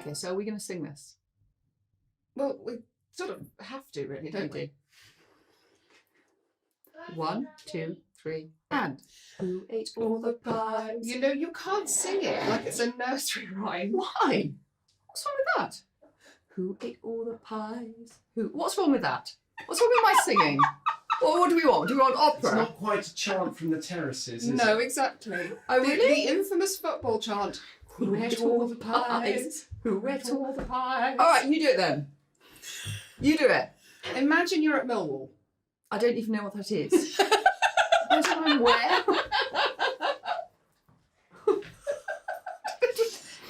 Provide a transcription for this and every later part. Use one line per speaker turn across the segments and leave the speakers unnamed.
Okay, so are we going to sing this?
Well, we sort of have to, really, don't we?
1, 2, 3, and who ate all the pies?
You know, you can't sing it like it's a nursery rhyme.
Why? What's wrong with that? Who ate all the pies? Who? What's wrong with that? What's wrong with my singing? What do we want? Do we want opera?
It's not quite a chant from the terraces, is
No,
it?
exactly.
Oh, really?
The infamous football chant. Who ate all the pies?
Who ate all
the pies?
All right, you do it then. You do it.
Imagine you're at Millwall.
I don't even know what that is. I don't know where.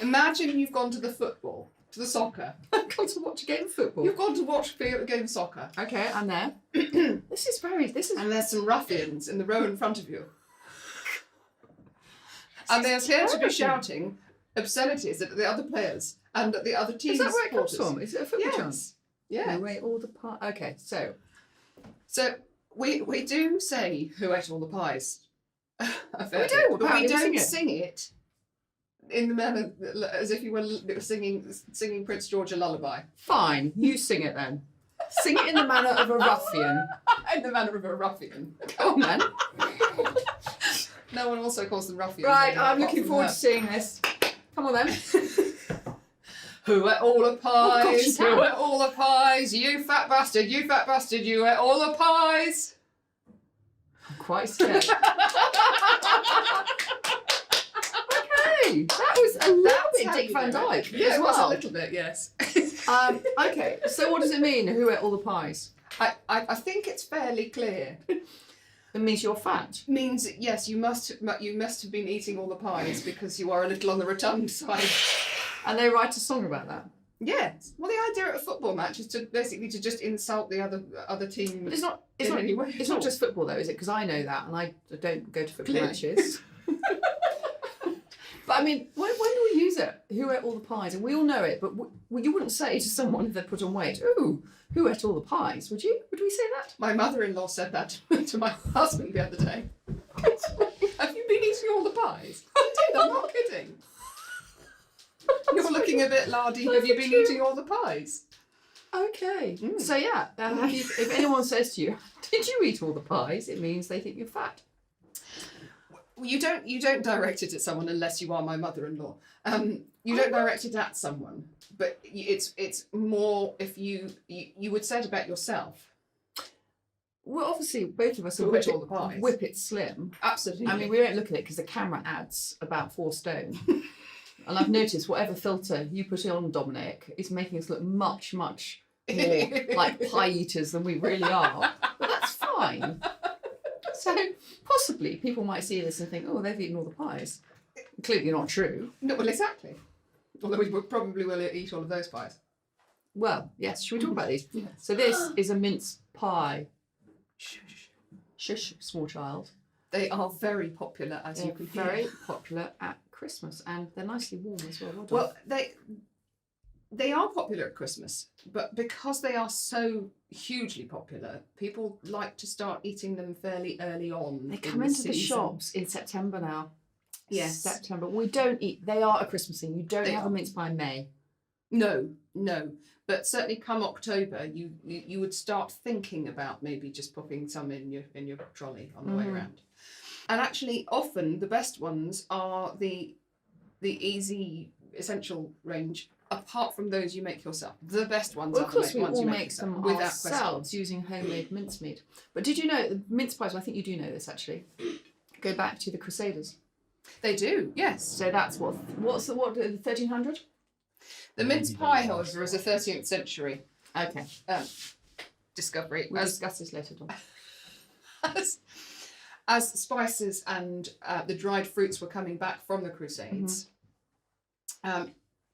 Imagine you've gone to the football, to the soccer.
I've gone to watch a game of football.
You've gone to watch a game of soccer.
Okay, I'm there. This is.
And there's some ruffians in the row in front of you. And they appear to be shouting obscenities at the other players and at the other team's
Is that where it comes
supporters.
from? Is it a football chant?
Yeah.
Who ate all the pies? Okay, so
we do say who ate all the pies.
We do,
but we
apparently we
don't
sing
sing it in the manner as if you were singing Prince George a lullaby.
fine, you sing it then. Sing it in the manner of a ruffian.
In the manner of a ruffian.
Come on, then.
No one also calls them ruffians.
Right,
anymore,
I'm
apart
looking
from
forward
her.
to seeing this. Come on then.
Who ate all the
gosh,
pies?
you
Who
can.
ate all the pies? You fat bastard! You fat bastard! You ate all the pies!
I'm quite scared. Okay, that was a little
That's
bit
how
Dick
you
Van
do it.
Dyke.
Yeah,
as
it was a
well.
little bit, yes.
Okay, so what does it mean? Who ate all the pies?
I think it's fairly clear.
It means you're fat.
Means yes, you must have been eating all the pies because you are a little on the rotund side.
And they write a song about that.
Yes. Well, the idea at a football match is to basically to just insult the other team.
But it's not.
It's
not just football though, is it? Because I know that, and I don't go to football
Clearly.
matches. But I mean, when do we use it? Who ate all the pies? And we all know it, but you wouldn't say to someone if they put on weight, "Ooh, who ate all the pies?" Would you? Would we say that?
My mother-in-law said that to my husband the other day. Have you been eating all the pies? I did. I'm not kidding. You're looking a bit lardy. Have you been eating all the pies?
Okay. So yeah, if anyone says to you, "Did you eat all the pies?" it means they think you're fat.
Well, you don't direct it at someone unless you are my mother-in-law. You don't direct it at someone, but it's more if you would say it about yourself.
Well, obviously, both of us
Who ate all the pies?
whip it slim.
Absolutely.
I mean, we don't look at it because the camera adds about 4 stone. And I've noticed whatever filter you put on, Dominic, is making us look much, much more like pie eaters than we really are. But that's fine. So possibly people might see this and think, oh, they've eaten all the pies. Clearly not true.
No, well, exactly. Although we probably will eat all of those pies.
Well, yes, should we talk about these?
Yes.
So this is a mince pie. Shush, small child.
They are very popular, as you
They're
can hear.
very popular at Christmas, and they're nicely warm as well.
Well, they are popular at Christmas, but because they are so hugely popular, people like to start eating them fairly early on.
they come into the
season.
shops in September now.
Yes.
September. We don't eat. They are a Christmas thing. You don't
They
have a
are.
mince pie in May.
No. But certainly, come October, you would start thinking about maybe just popping some in your trolley on the way around. And actually, often the best ones are the easy essential range. Apart from those you make yourself, the best ones
Well,
are
of course,
the
we
ones
all
you
make
yourself,
them
without
ourselves using homemade mincemeat. But did you know the mince pies? I think you do know this actually. Go back to the Crusaders.
They do, yes.
So that's what's the 1300?
The mince pie, however, is a 13th century
Okay,
discovery.
we'll discuss this later on.
As spices and the dried fruits were coming back from the Crusades,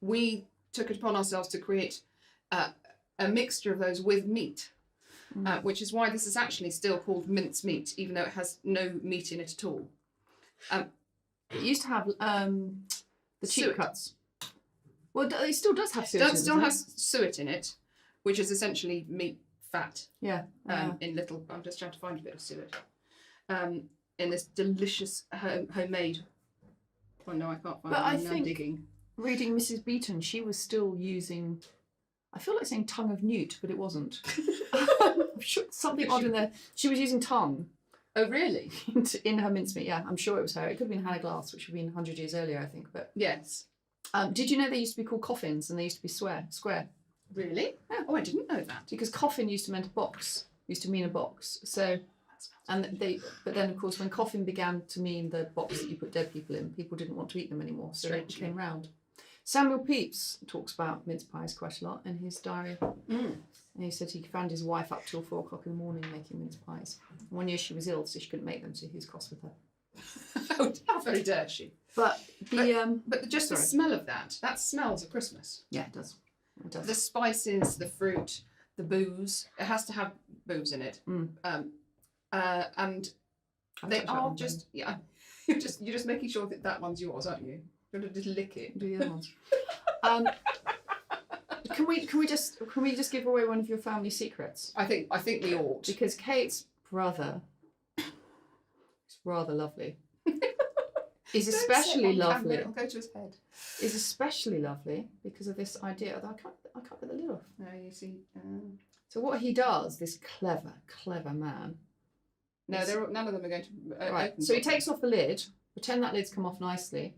we took it upon ourselves to create a mixture of those with meat, which is why this is actually still called mince meat, even though it has no meat in it at all.
It used to have the cheap
Suet.
cuts. Well, it still does have suet.
It still has suet in it, which is essentially meat fat.
Yeah.
In little. I'm just trying to find a bit of suet. In this delicious homemade. Oh no, I can't find it.
But I
I'm now
think-
digging.
reading Mrs. Beeton, she was still using, I feel like saying tongue of newt, but it wasn't. I'm sure something odd in there. She was using tongue
Oh, really?
in her mincemeat. Yeah, I'm sure it was her. It could have been Hannah Glass, which would have been 100 years earlier, I think. But
Yes.
did you know they used to be called coffins and they used to be square?
Really?
Yeah.
Oh, I didn't know that.
Because coffin used to mean a box. Used to mean a box. So, but then of course when coffin began to mean the box that you put dead people in, people didn't want to eat them anymore, so they
Strangely.
came round. Samuel Pepys talks about mince pies quite a lot in his diary.
Mm.
And he said he found his wife up till 4 o'clock in the morning making mince pies. One year she was ill, so she couldn't make them, so he was cross with her.
How very dare she?
But
But just the
Sorry.
smell of that smells of Christmas.
yeah, it does. It does.
The spices, the fruit, the booze. It has to have booze in it.
Mm.
And
I've
they
touched that
are
one,
just You're just making sure that one's yours, aren't you? You're going to just lick it.
do the other ones. Can we just give away one of your family secrets?
I think we ought.
Because Kate's brother is rather lovely. Is
Don't say it
especially
on camera,
lovely.
It'll go to his head.
Is especially lovely because of this idea that I can't get the lid off.
No, you see.
So what he does, this clever man.
No, none of them are going to.
Right.
Open
So he
properly.
takes off the lid. Pretend that lid's come off nicely.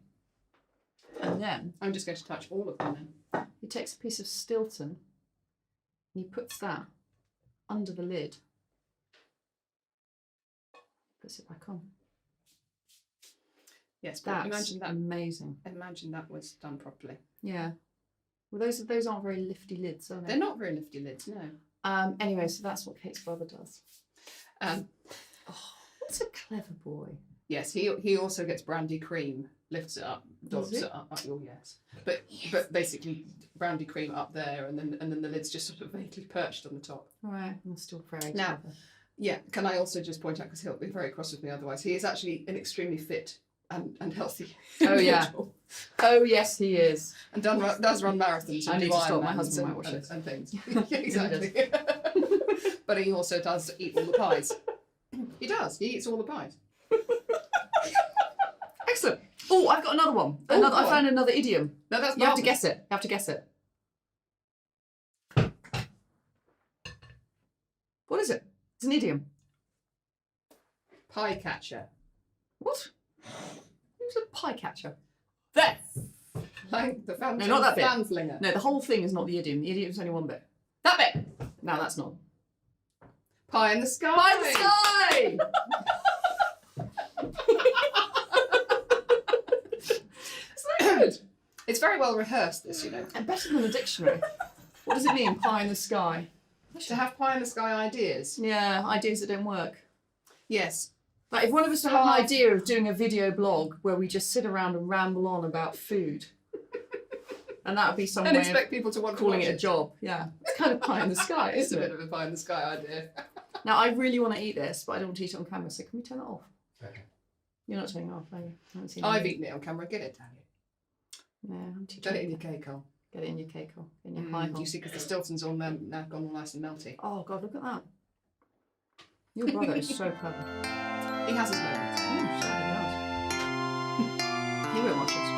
And then
I'm just going to touch all of them then.
he takes a piece of Stilton and he puts that under the lid. Puts it back on.
Yes, but
That's
imagine that.
amazing.
Imagine that was done properly.
Yeah. Well, those aren't very lifty lids, are they?
They're not very lifty lids, no.
Anyway, so that's what Kate's brother does.
Um,
What's a clever boy?
yes, he also gets brandy cream, lifts it up,
Does
dollops
he?
it up. Oh yes, but basically brandy cream up there, and then the lid's just sort of vaguely perched on the top.
All right, I'm still very
Now-
clever.
Yeah, can I also just point out, because he'll be very cross with me otherwise, he is actually an extremely fit and healthy
Oh, yeah.
individual.
Oh yes, he is.
And does run marathons.
I
and
need
do
to stop. My
Ironmans
husband
and,
might watch
and,
this.
and things. Exactly. But he also does eat all the pies. He does. He eats all the pies.
Excellent. Oh, I've got another one.
Oh,
I
go on.
found another idiom.
No, that's
You have to
marvellous.
guess it. You have to guess it. What is it? It's an idiom.
Pie catcher.
What? Who's a pie catcher?
There. Like the fan.
No, not that bit.
Fan flinger.
No, the whole thing is not the idiom. The idiom's only one bit.
That bit.
No, that's not.
Pie in the sky.
Pie in the sky! It's not good.
It's very well rehearsed, this, you know.
And better than a dictionary. What does it mean, pie in the sky?
To have pie in the sky ideas.
Yeah, ideas that don't work.
Yes.
Like if one of us had an idea of doing a video blog where we just sit around and ramble on about food, and that would be some
And
way of
expect people to want to
calling
watch
it a job. Yeah, it's kind of pie in the sky,
It's a
isn't
bit
it?
of a pie in the sky idea.
Now I really want to eat this, but I don't want to eat it on camera. So can we turn it off?
Okay.
You're not turning it off, are you? I haven't seen
I've
you.
eaten it on camera. Get it, Daniel.
Yeah, I'm too
Get it in
tired.
your cake hole.
Get it in your cake hole, in your pie hole.
You see, because the Stilton's all now gone all nice and melty.
Oh God, look at that. Your brother is so clever.
He has his moments.
Oh, so he does. He won't watch us.